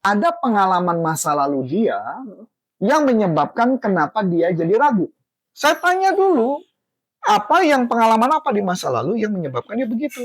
ada pengalaman masa lalu dia yang menyebabkan kenapa dia jadi ragu. Saya tanya dulu, pengalaman apa di masa lalu yang menyebabkan dia begitu?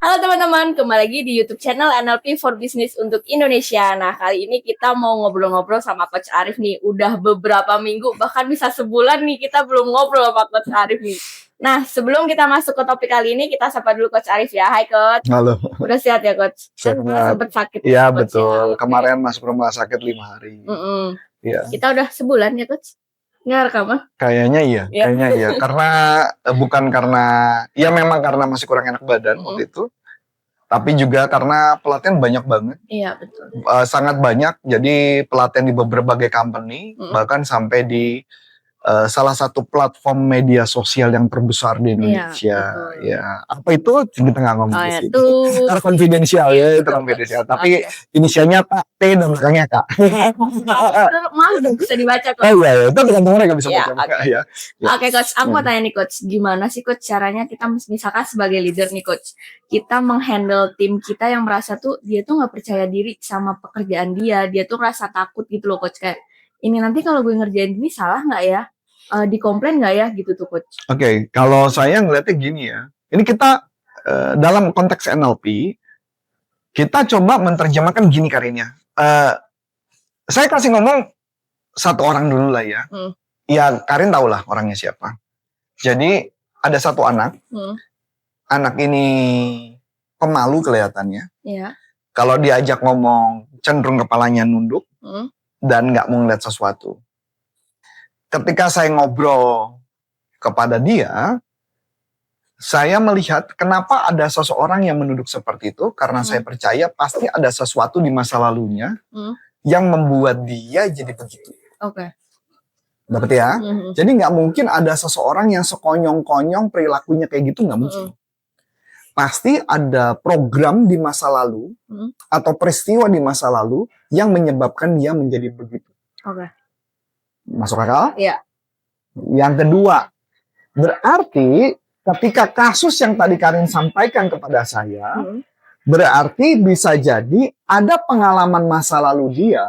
Halo teman-teman, kembali lagi di YouTube channel NLP for Business untuk Indonesia. Nah, kali ini kita mau ngobrol-ngobrol sama Coach Arif nih. Udah beberapa minggu, bahkan bisa sebulan nih kita belum ngobrol sama Coach Arif nih. Nah, sebelum kita masuk ke topik kali ini, kita sapa dulu Coach Arif ya. Hai Coach. Halo. Udah sehat ya Coach? Sehat. Sempet sakit. Iya Coach, betul. ya. Kemarin masuk rumah sakit 5 hari. Iya. Kita udah sebulan ya Coach? Nggak rekaman? Kayaknya iya. Karena bukan karena, ya memang karena masih kurang enak badan waktu itu. Tapi juga karena pelatihan banyak banget. Iya betul. Sangat banyak. Jadi pelatihan di berbagai company, bahkan sampai di salah satu platform media sosial yang terbesar di Indonesia. Ya, apa itu kita nggak ngomong di sini. Karena konfidensial ya, itu konfidensial. Tapi inisialnya Pak, T dan belakangnya Kak. Malu dong bisa dibaca Coach. Oh iya, itu tergantung mereka bisa baca. Oke Coach, aku mau tanya nih Coach, gimana sih Coach caranya kita misalkan sebagai leader nih Coach, kita menghandle tim kita yang merasa tuh dia tuh nggak percaya diri sama pekerjaan dia tuh rasa takut gitu loh Coach, kayak ini nanti kalau gue ngerjain ini salah nggak ya? Dikomplain nggak ya gitu tuh Coach? Oke, kalau saya ngeliatnya gini ya, ini kita dalam konteks NLP, kita coba menerjemahkan gini Karinnya. Saya kasih ngomong satu orang dulu lah ya. Ya Karin tahu lah orangnya siapa. Jadi ada satu anak, anak ini pemalu kelihatannya. Iya. Kalau diajak ngomong cenderung kepalanya nunduk dan nggak mau ngeliat sesuatu. Ketika saya ngobrol kepada dia, saya melihat kenapa ada seseorang yang menunduk seperti itu, karena saya percaya pasti ada sesuatu di masa lalunya yang membuat dia jadi begitu. Oke. Dapat ya? Jadi nggak mungkin ada seseorang yang sekonyong-konyong perilakunya kayak gitu, nggak mungkin. Pasti ada program di masa lalu atau peristiwa di masa lalu yang menyebabkan dia menjadi begitu. Oke. Masuk akal? Iya. Yang kedua, berarti ketika kasus yang tadi Karin sampaikan kepada saya, berarti bisa jadi ada pengalaman masa lalu dia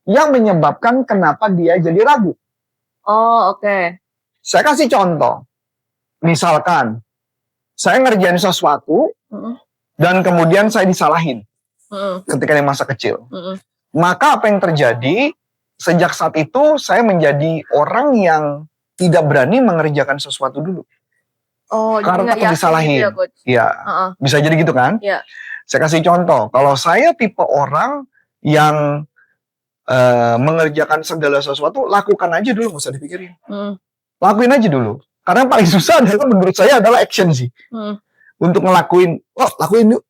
yang menyebabkan kenapa dia jadi ragu. Oh, oke. Saya kasih contoh. Misalkan, saya ngerjain sesuatu dan kemudian saya disalahin ketika di masa kecil. Maka apa yang terjadi? Sejak saat itu saya menjadi orang yang tidak berani mengerjakan sesuatu dulu. Oh, karena takut disalahin. Ya, bisa jadi gitu kan? Iya. Saya kasih contoh. Kalau saya tipe orang yang mengerjakan segala sesuatu, lakukan aja dulu, nggak usah dipikirin. Lakuin aja dulu. Karena yang paling susah adalah menurut saya adalah action sih. Untuk ngelakuin, lakuin yuk.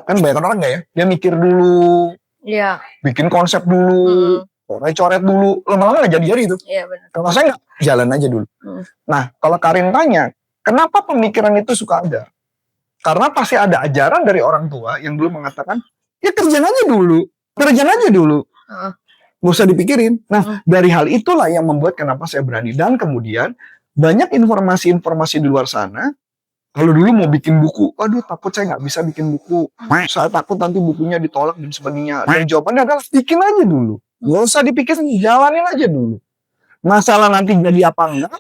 Kan banyak orang nggak ya? Dia mikir dulu. Iya. Bikin konsep dulu, coret dulu, lama-lama nggak jadi itu. Iya benar. Kalau saya nggak, jalan aja dulu. Nah, kalau Karin tanya, kenapa pemikiran itu suka ada? Karena pasti ada ajaran dari orang tua yang dulu mengatakan, ya kerjain aja dulu. Nggak usah dipikirin. Nah, dari hal itulah yang membuat kenapa saya berani. Dan kemudian, banyak informasi-informasi di luar sana. Kalau dulu mau bikin buku, aduh takut saya nggak bisa bikin buku. Saya takut nanti bukunya ditolak dan sebagainya. Dan jawabannya adalah bikin aja dulu. Nggak usah dipikirin, jalanin aja dulu. Masalah nanti jadi apa enggak,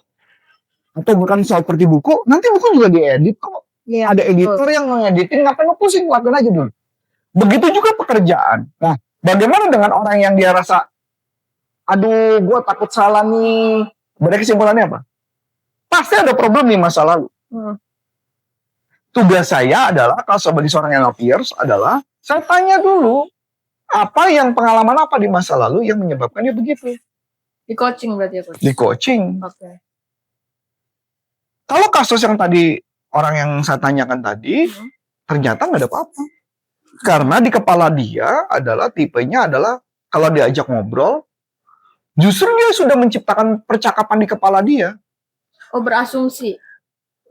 atau bukan seperti buku, nanti buku juga diedit kok. Ya, ada editor yang ngeditin, ngapain lu pusing, lakuin aja dulu. Begitu juga pekerjaan. Nah, bagaimana dengan orang yang dia rasa, aduh gue takut salah nih. Berarti kesimpulannya apa? Pasti ada problem di masa lalu. Tugas saya adalah, kalau sebagai seorang NLPers adalah, saya tanya dulu, pengalaman apa di masa lalu yang menyebabkan dia begitu. Di coaching berarti ya Coach? Di coaching. Oke. Kalau kasus yang tadi, orang yang saya tanyakan tadi, ternyata nggak ada apa-apa. Karena di kepala dia adalah, tipenya adalah, kalau diajak ngobrol, justru dia sudah menciptakan percakapan di kepala dia. Oh, berasumsi.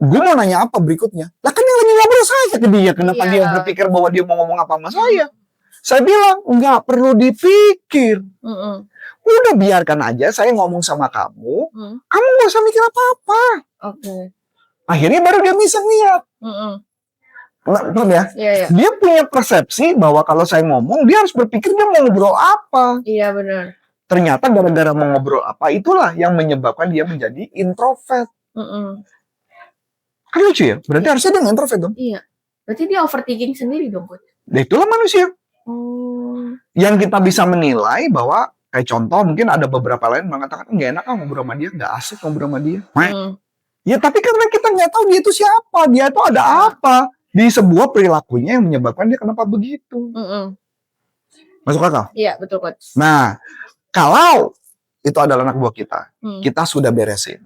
Gue mau nanya apa berikutnya? Lah kan yang lagi ngobrol saya ke dia. Kenapa dia berpikir bahwa dia mau ngomong apa sama saya? Saya bilang, nggak perlu dipikir. Udah biarkan aja saya ngomong sama kamu. Kamu nggak usah mikir apa-apa. Oke. Akhirnya baru dia bisa lihat. Paham ya? Iya. Dia punya persepsi bahwa kalau saya ngomong, dia harus berpikir dia mau ngobrol apa. Iya benar. Ternyata gara-gara mau ngobrol apa, itulah yang menyebabkan dia menjadi introvert. Kan lucu ya? Berarti harusnya dia introvert dong. Iya. Berarti dia overthinking sendiri dong, Coach. Nah, itulah manusia. Yang kita bisa menilai bahwa, kayak contoh mungkin ada beberapa lain mengatakan, nggak enak ngobrol sama dia, nggak asik ngobrol sama dia. Ya tapi karena kita nggak tahu dia itu siapa, dia itu ada apa di sebuah perilakunya yang menyebabkan dia kenapa begitu. Masuk akal? Iya, betul, Coach. Nah, kalau itu adalah anak buah kita, kita sudah beresin.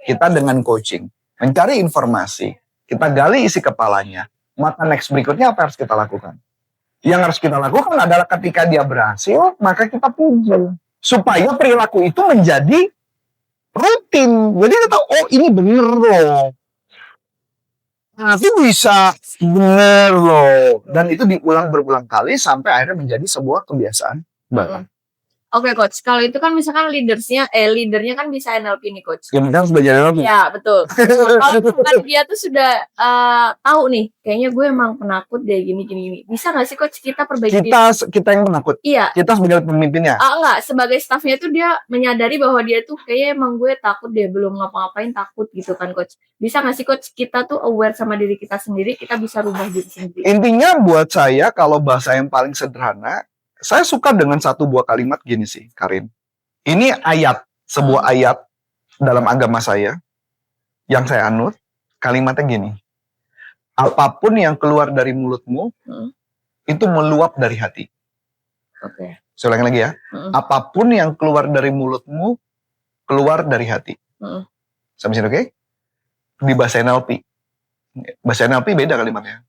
Kita dengan coaching, mencari informasi, kita gali isi kepalanya, maka next berikutnya apa yang harus kita lakukan? Yang harus kita lakukan adalah ketika dia berhasil, maka kita puji. Supaya perilaku itu menjadi rutin. Jadi kita tahu, oh ini bener loh. Nanti bisa bener loh. Dan itu diulang berulang kali sampai akhirnya menjadi sebuah kebiasaan baru. Oke, Coach. Kalau itu kan misalkan leadernya kan bisa NLP nih, Coach. Yang penting harus belajar NLP. Ya, betul. Kalau kan dia tuh sudah tahu nih, kayaknya gue emang penakut deh gini. Bisa nggak sih, Coach, kita perbaiki? Kita yang penakut. Iya. Kita sebagai pemimpinnya. Enggak, sebagai staffnya tuh dia menyadari bahwa dia tuh kayaknya emang gue takut deh, belum ngapa-ngapain takut gitu kan, Coach. Bisa nggak sih, Coach, kita tuh aware sama diri kita sendiri, kita bisa rubah diri sendiri. Intinya buat saya, kalau bahasa yang paling sederhana, saya suka dengan satu buah kalimat gini sih, Karin. Ini ayat, sebuah ayat dalam agama saya, yang saya anut, kalimatnya gini. Apapun yang keluar dari mulutmu, itu meluap dari hati. Oke. Saya ulangi lagi ya. Apapun yang keluar dari mulutmu, keluar dari hati. Sampai sini oke? Di bahasa NLP. Bahasa NLP beda kalimatnya.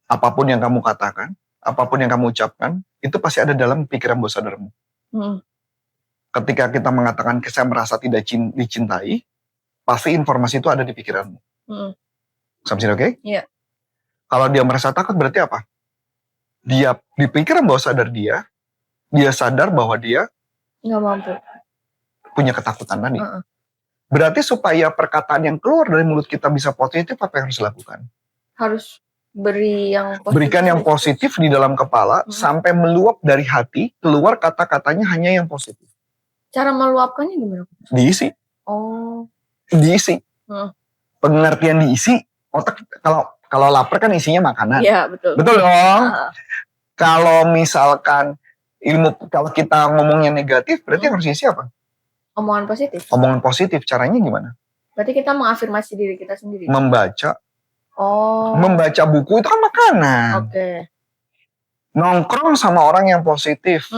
Apapun yang kamu katakan, apapun yang kamu ucapkan, itu pasti ada dalam pikiran bawah sadarmu. Ketika kita mengatakan saya merasa tidak dicintai, pasti informasi itu ada di pikiranmu. Sampai sini oke? Iya. Kalau dia merasa takut berarti apa? Dia di pikiran bawah sadar dia sadar bahwa dia nggak mampu, punya ketakutan tadi. Berarti supaya perkataan yang keluar dari mulut kita bisa positif, apa yang harus dilakukan? Harus berikan yang positif di dalam kepala sampai meluap dari hati, keluar kata-katanya hanya yang positif. Cara meluapkannya gimana? Diisi. Diisi. Pengertian diisi. Otak kalau lapar kan isinya makanan. Iya, betul. Betul dong. Kalau misalkan kalau kita ngomongnya negatif, berarti harus isi apa? Omongan positif. Omongan positif. Caranya gimana? Berarti kita mengafirmasi diri kita sendiri. Membaca. Membaca buku itu kan makanan. Oke. Nongkrong sama orang yang positif.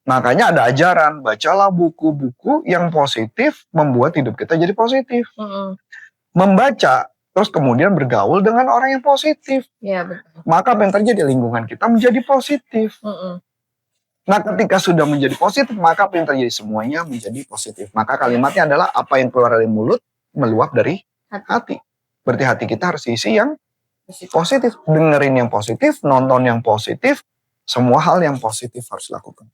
Makanya ada ajaran, bacalah buku-buku yang positif, membuat hidup kita jadi positif. Membaca, terus kemudian bergaul dengan orang yang positif. Iya, betul. Maka apa yang terjadi? Lingkungan kita menjadi positif. Nah, ketika sudah menjadi positif, maka apa yang terjadi? Semuanya menjadi positif. Maka kalimatnya adalah apa yang keluar dari mulut, meluap dari hati. Berarti hati kita harus isi yang positif. Dengerin yang positif, nonton yang positif, semua hal yang positif harus dilakukan.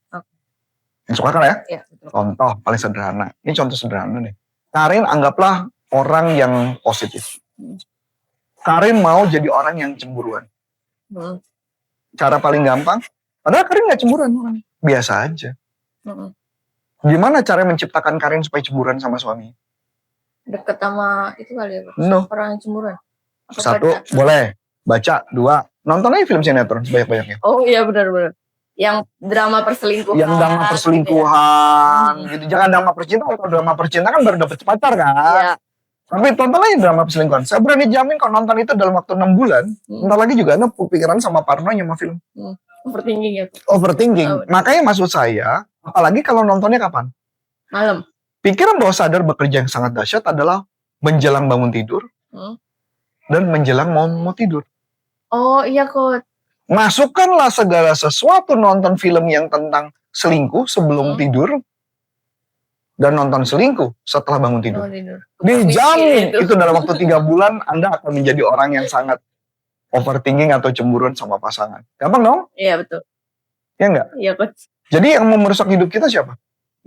Masuk akal ya? Iya, betul. Contoh paling sederhana. Ini contoh sederhana nih. Karin anggaplah orang yang positif. Karin mau jadi orang yang cemburuan. Cara paling gampang, padahal Karin gak cemburuan orang. Biasa aja. Gimana cara menciptakan Karin supaya cemburuan sama suami? Deket sama itu kali ya, No. orang yang cemburuan. Satu, boleh. Baca. Dua, nonton aja film sinetron sebanyak-banyaknya. Oh iya, benar-benar. Yang drama perselingkuhan. Gitu. Jangan drama percintaan. Kalau drama percintaan kan baru dapet pacar kan. Iya. Tapi tonton aja drama perselingkuhan. Saya berani jamin kalau nonton itu dalam waktu 6 bulan, ntar lagi juga Anda pikiran sama parnonya sama film. Overthinking ya. Overthinking. Makanya maksud saya, apalagi kalau nontonnya kapan? Malam. Pikiran bawah sadar bekerja yang sangat dahsyat adalah menjelang bangun tidur dan menjelang mau tidur. Oh iya, Coach. Masukkanlah segala sesuatu, nonton film yang tentang selingkuh sebelum tidur dan nonton selingkuh setelah bangun tidur. Dijamin itu dalam waktu 3 bulan Anda akan menjadi orang yang sangat overthinking atau cemburuan sama pasangan. Gampang dong? Iya, betul. Ya enggak? Iya, Coach. Jadi yang mau merusak hidup kita siapa?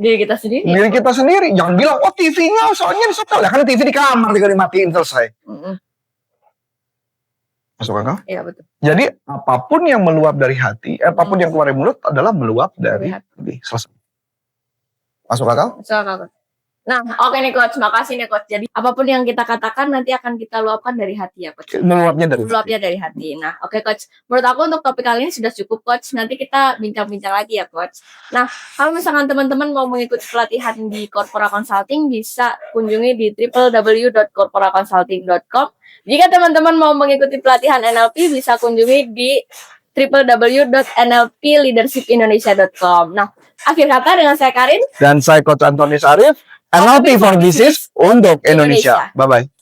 Diri kita sendiri. Diri kita sendiri. Jangan bilang, oh TV-nya soalnya disetel. Ya kan TV di kamar tinggal dimatiin selesai. Masuk akal? Iya betul. Jadi apapun yang meluap dari hati, apapun yang keluar dari mulut adalah meluap dari hati. Selesai. Masuk akal? Masuk akal. Nah, oke nih coach, makasih nih coach. Jadi apapun yang kita katakan nanti akan kita luapkan dari hati ya coach. Meluapnya dari hati. Nah, oke coach. Menurut aku untuk topik kali ini sudah cukup coach. Nanti kita bincang-bincang lagi ya coach. Nah, kalau misalkan teman-teman mau mengikuti pelatihan di Corpora Consulting bisa kunjungi di www.corporaconsulting.com. Jika teman-teman mau mengikuti pelatihan NLP bisa kunjungi di www.nlpleadershipindonesia.com. Nah, akhir kata dengan saya Karin dan saya Coach Antoni Arif, NLP for Business untuk Indonesia. Bye-bye.